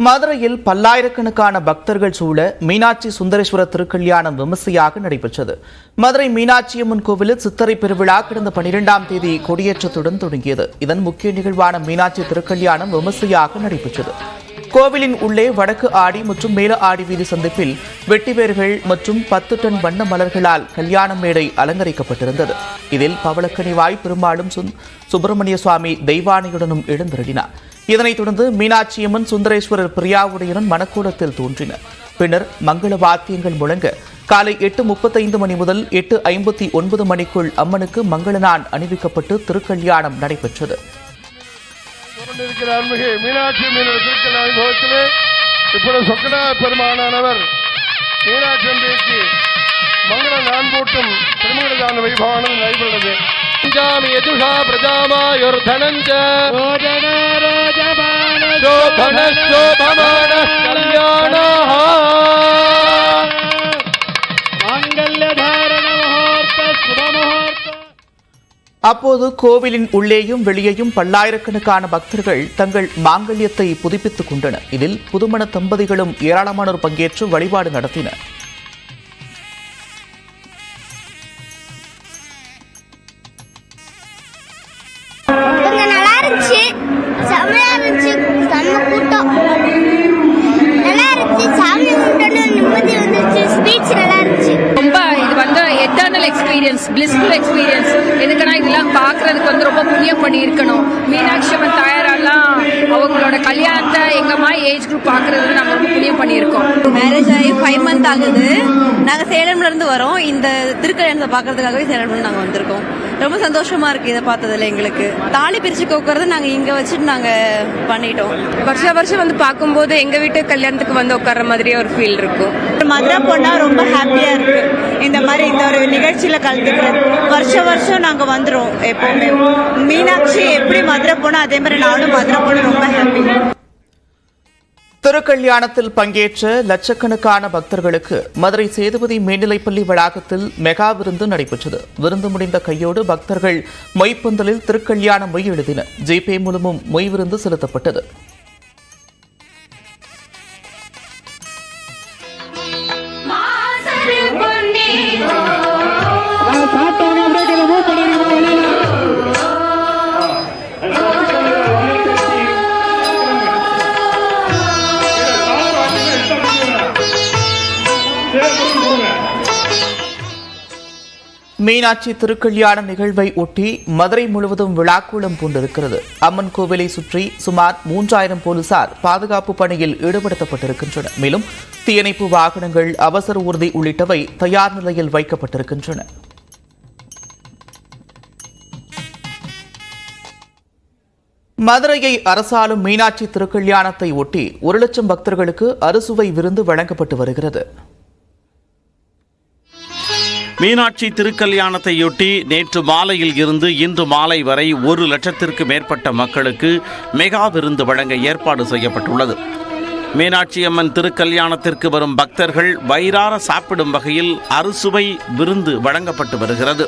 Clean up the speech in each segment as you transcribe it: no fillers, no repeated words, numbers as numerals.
மதுரையில் பல்லாயிரக்கணக்கான பக்தர்கள் சூழ மீனாட்சி சுந்தரேஸ்வரர் திருக்கல்யாணம் விமர்சையாக நடைபெற்றது. மதுரை மீனாட்சியம்மன் கோவிலில் சித்திரை பெருவிழா கடந்த 12ஆம் தேதி கொடியேற்றத்துடன் தொடங்கியது. இதன் முக்கிய நிகழ்வான மீனாட்சி திருக்கல்யாணம் விமர்சையாக நடைபெற்றது. கோவிலின் உள்ளே வடக்கு ஆடி மற்றும் மேல ஆடி வீதி சந்திப்பில் வெட்டிவேர்கள் மற்றும் 10 டன் வண்ண மலர்களால் கல்யாண மேடை அலங்கரிக்கப்பட்டிருந்தது. இதில் பவளக்கனிவாய் பெருமாளும் சுப்பிரமணிய சுவாமி தெய்வானையுடனும் எழுந்தருளினார். இதனைத் தொடர்ந்து மீனாட்சியம்மன் சுந்தரேஸ்வரர் பிரியாவுடையுடன் மணக்கோலத்தில் தோன்றினர். பின்னர் மங்கள வாத்தியங்கள் முழங்க காலை 8:35 மணி முதல் 8:59 மணிக்குள் அம்மனுக்கு மங்களநான் அணிவிக்கப்பட்டு திருக்கல்யாணம் நடைபெற்றது. பெருமானவர் மீனாட்சி அம்பிகைக்கு மங்கள நான் போட்டும் திருமங்களான வைபவானது நடைபெறுகிறது. அப்போது கோவிலின் உள்ளேயும் வெளியேயும் பல்லாயிரக்கணக்கான பக்தர்கள் தங்கள் மாங்கல்யத்தை புதுப்பித்துக் கொண்டனர். இதில் புதுமண தம்பதிகளும் ஏராளமானோர் பங்கேற்று வழிபாடு நடத்தினர். Blissful experience. எதுக்குன்னா இதெல்லாம் பார்க்கறதுக்கு ரொம்ப புண்ணியம் பண்ணி இருக்கணும். மீனாட்சி அம்மன் தாயாரெல்லாம் அவங்களோட கல்யாணத்தை எங்கம்மா ஏஜ் குரூப் பார்க்கறதுக்கு நாங்கள் ரொம்ப புண்ணியம் பண்ணியிருக்கோம். மேரேஜ் ஆகி 5 months ஆகுது. நாங்கள் சேலம்ல இருந்து வரோம். இந்த திருக்கல்யாணத்தை பார்க்கறதுக்காகவே சேலம்ல நாங்கள் வந்திருக்கோம். ரொம்ப சந்தோஷமா இருக்கு இதை பார்த்ததுல. எங்களுக்கு தாலி பிரிச்சு கோக்கறத நாங்கள் இங்க வச்சுட்டு நாங்கள் பண்ணிட்டோம். வருஷம் வந்து பார்க்கும்போது எங்க வீட்டு கல்யாணத்துக்கு வந்து உட்கார்ற மாதிரியே ஒரு ஃபீல் இருக்கும். மதுரை போனா ரொம்ப ஹாப்பியா இருக்கு. இந்த மாதிரி இந்த ஒரு நிகழ்ச்சியில கலந்துக்கிறது வருஷம் நாங்க வந்துரும். எப்பவுமே மீனாட்சி எப்படி மதுரை போனா அதே மாதிரி நானும் மதுரை போன ரொம்ப ஹாப்பி. திருக்கல்யாணத்தில் பங்கேற்ற லட்சக்கணக்கான பக்தர்களுக்கு மதுரை சேதுபதி மேல்நிலைப்பள்ளி வளாகத்தில் மெகா விருந்து நடைபெற்றது. விருந்து முடிந்த கையோடு பக்தர்கள் மொய்ப்பந்தலில் திருக்கல்யாண மொய் எழுதினர். ஜிபே மூலமும் மொய் விருந்து செலுத்தப்பட்டது. மீனாட்சி திருக்கல்யாண நிகழ்வை ஒட்டி மதுரை முழுவதும் விழாக்கோலம் பூண்டிருக்கிறது. அம்மன் கோவிலை சுற்றி சுமார் 3000 போலீசார் பாதுகாப்பு பணியில் ஈடுபடுத்தப்பட்டிருக்கின்றனர். மேலும் தீயணைப்பு வாகனங்கள், அவசர ஊர்தி உள்ளிட்டவை தயார் நிலையில் வைக்கப்பட்டிருக்கின்றன. மதுரையை அரசாளும் மீனாட்சி திருக்கல்யாணத்தை ஒட்டி 1 லட்சம் பக்தர்களுக்கு அறுசுவை விருந்து வழங்கப்பட்டு வருகிறது. மீனாட்சி திருக்கல்யாணத்தையொட்டி நேற்று மாலையில் இருந்து இன்று மாலை வரை 1 லட்சத்திற்கு மேற்பட்ட மக்களுக்கு மெகா விருந்து வழங்க ஏற்பாடு செய்யப்பட்டுள்ளது. மீனாட்சி அம்மன் திருக்கல்யாணத்திற்கு வரும் பக்தர்கள் வயிறார சாப்பிடும் வகையில் அறுசுவை விருந்து வழங்கப்பட்டு வருகிறது.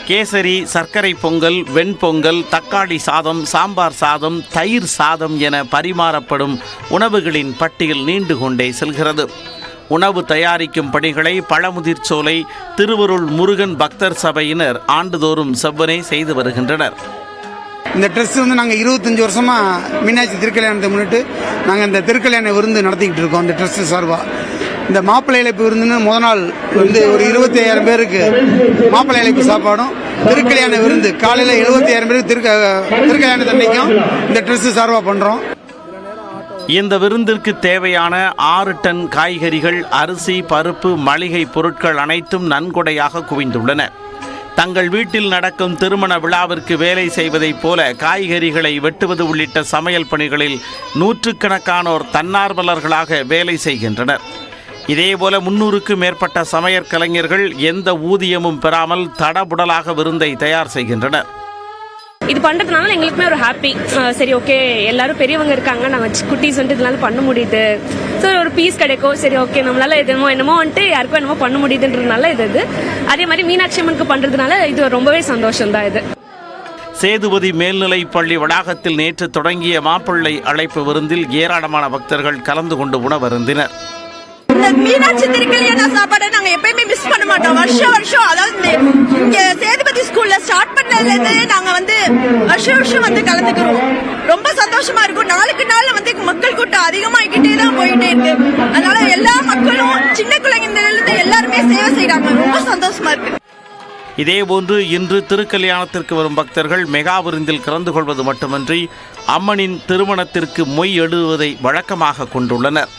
கேசரி, சர்க்கரை பொங்கல், வெண்பொங்கல், தக்காளி சாதம், சாம்பார் சாதம், தயிர் சாதம் என பரிமாறப்படும் உணவுகளின் பட்டியல் நீண்டு கொண்டே செல்கிறது. உணவு தயாரிக்கும் பணிகளை பழமுதிர்ச்சோலை திருவருள் முருகன் பக்தர் சபையினர் ஆண்டுதோறும் செவ்வனே செய்து வருகின்றனர். இந்த ட்ரெஸ் நாங்கள் 25 வருஷமாக மீனாட்சி திருக்கல்யாணத்தை முன்னிட்டு நாங்கள் இந்த திருக்கல்யாண விருந்து நடத்திக்கிட்டு இருக்கோம். இந்த ட்ரெஸ் சார்பாக இந்த மாப்பிள்ளை இழைப்பு விருந்துன்னு முதல் நாள் ஒரு 25,000 பேருக்கு மாப்பிள்ளை இழைப்பு சாப்பாடும், திருக்கல்யாண விருந்து காலையில் 75,000 பேருக்கு திருக்கல்யாணத்தன்னைக்கும் இந்த ட்ரெஸ் சார்பாக பண்ணுறோம். இந்த விருந்திற்கு தேவையான 6 டன் காய்கறிகள், அரிசி, பருப்பு, மளிகை பொருட்கள் அனைத்தும் நன்கொடையாக குவிந்துள்ளன. தங்கள் வீட்டில் நடக்கும் திருமண விழாவிற்கு வேலை செய்வதைப் போல காய்கறிகளை வெட்டுவது உள்ளிட்ட சமையல் பணிகளில் 100கணக்கானோர் தன்னார்வலர்களாக வேலை செய்கின்றனர். இதேபோல 300க்கும் மேற்பட்ட சமையற் கலைஞர்கள் எந்த ஊதியமும் பெறாமல் தடபுடலாக விருந்தை தயார் செய்கின்றனர். இது பண்ணுறதுனால எங்களுக்குமே ஒரு ஹாப்பி. சரி, ஓகே, எல்லாரும் பெரியவங்க இருக்காங்க, நாங்கள் குட்டீஸ் வந்துட்டு இதனால பண்ண முடியுது. ஸோ ஒரு பீஸ் கிடைக்கும். சரி, ஓகே, நம்மளால இது என்னமோ வந்துட்டு யாருக்கும் என்னமோ பண்ண முடியுதுன்றதுனால இது. அதே மாதிரி மீனாட்சி அம்மனுக்கு பண்ணுறதுனால இது ரொம்பவே சந்தோஷம் தான். இது சேதுபதி மேல்நிலைப் பள்ளி வளாகத்தில் நேற்று தொடங்கிய மாப்பிள்ளை அழைப்பு விருந்தில் ஏராளமான பக்தர்கள் கலந்து கொண்டு உணவருந்தினர். இந்த மீனாட்சி திருக்கல்யாண சாப்பாடை நாங்க எப்பயுமே மிஸ் பண்ண மாட்டோம். வருஷம் அதாவது இங்க சேதுபதி ஸ்கூல்ல ஸ்டார்ட் பண்ணதுல இருந்து நாங்க வருஷம் கலந்துக்கிறோம். ரொம்ப சந்தோஷமா இருக்கும். நாளுக்கு நாள் மக்கள் கூட்டம் அதிகமாகிக்கிட்டே தான் போயிட்டே இருக்கு. அதனால எல்லா மக்களும் சின்ன குழந்தைங்கள்ல இருந்து எல்லாருமே சேவை செய்யறாங்க. ரொம்ப சந்தோஷமா இருக்கு. இதேபோன்று இன்று திருக்கல்யாணத்திற்கு வரும் பக்தர்கள் மெகா விருந்தில் கலந்து கொள்வது மட்டுமன்றி அம்மனின் திருமணத்திற்கு மொய் எழுதுவதை வழக்கமாக கொண்டுள்ளனர்.